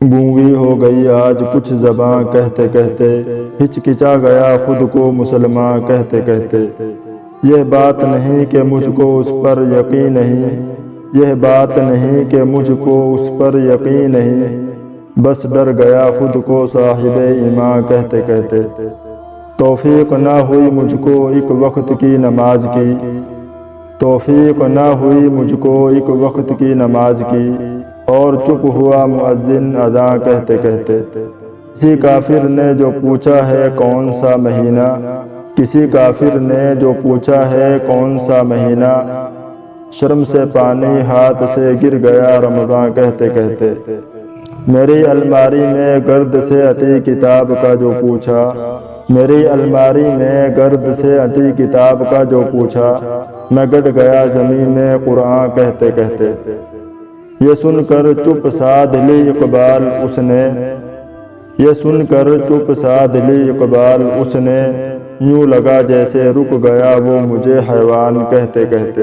گونگی ہو گئی آج کچھ زباں کہتے کہتے، ہچکچا گیا خود کو مسلماں کہتے کہتے۔ یہ بات نہیں کہ مجھ کو اس پر یقین نہیں، یہ بات نہیں کہ مجھ کو اس پر یقین نہیں، بس ڈر گیا خود کو صاحب ایمان کہتے کہتے۔ توفیق نہ ہوئی مجھ کو ایک وقت کی نماز کی، توفیق نہ ہوئی مجھ کو ایک وقت کی نماز کی، اور چپ ہوا مؤذن اذاں کہتے کہتے۔ کسی کافر نے جو پوچھا ہے کون سا مہینہ، کسی کافر نے جو پوچھا ہے کون سا مہینہ، شرم سے پانی ہاتھ سے گر گیا رمضان کہتے کہتے۔ میری الماری میں گرد سے اٹی کتاب کا جو پوچھا، میری الماری میں گرد سے اٹی کتاب کا جو پوچھا، میں گڑ گیا زمین میں قرآن کہتے کہتے۔ یہ سن کر چپ سادھ لی اقبال اس نے، یہ سن کر چپ سادھ لی اقبال اس نے، یوں لگا جیسے رک گیا وہ مجھے حیوان کہتے کہتے۔